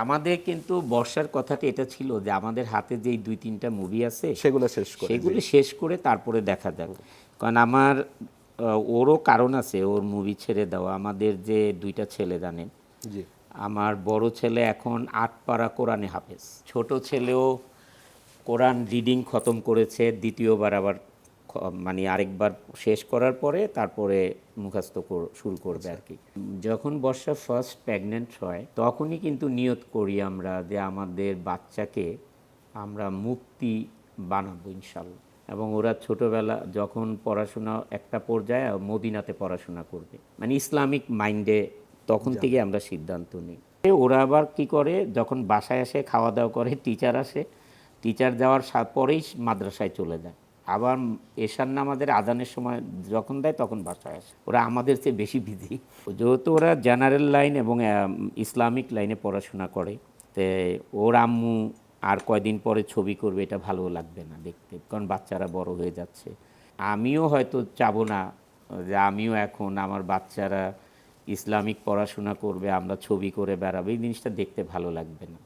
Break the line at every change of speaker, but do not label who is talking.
আমাদের কিন্তু বর্ষার কথাটা এটা ছিল যে আমাদের হাতে যেই 2-3টা মুভি আছে
সেগুলো শেষ করে
সেগুলো শেষ করে তারপরে দেখা যাক। কারণ আমার ওরও কারণ আছে ওর মুভি ছেড়ে দেওয়া। আমাদের যে 2টা ছেলে জানেন,
জি
আমার বড় ছেলে এখন 8 পারা কোরআনে হাফেজ, ছোট ছেলেও কোরআন রিডিং খতম করেছে, দ্বিতীয়বার আবার মানে আরেকবার শেষ করার পরে তারপরে মুখস্থ শুরু করবে আর কি। যখন বর্ষা ফার্স্ট প্রেগনেন্ট হয় তখনই কিন্তু নিয়ত করি আমরা যে আমাদের বাচ্চাকে আমরা মুফতি বানাবো ইনশাল্লাহ। এবং ওরা ছোটবেলা যখন পড়াশোনা একটা পর্যায়ে মদিনাতে পড়াশোনা করবে, মানে ইসলামিক মাইন্ডে, তখন থেকে আমরা সিদ্ধান্ত নিই। ওরা আবার কি করে, যখন বাসায় আসে খাওয়া দাওয়া করে, টিচার আসে, টিচার যাওয়ার পরেই মাদ্রাসায় চলে যায়। আবার এশার নামাজের আজানের সময় যখন দেয় তখন বাসায় আসে। ওরা আমাদের চেয়ে বেশি বিধি, যেহেতু ওরা জেনারেল লাইন এবং ইসলামিক লাইনে পড়াশোনা করে। তে ওর আম্মু আর কয়দিন পরে ছবি করবে, এটা ভালো লাগবে না দেখতে, কারণ বাচ্চারা বড় হয়ে যাচ্ছে। আমিও হয়তো চাবো না যে আমিও এখন আমার বাচ্চারা ইসলামিক পড়াশোনা করবে, আমরা ছবি করে বেড়াবো, এই জিনিসটা দেখতে ভালো লাগবে না।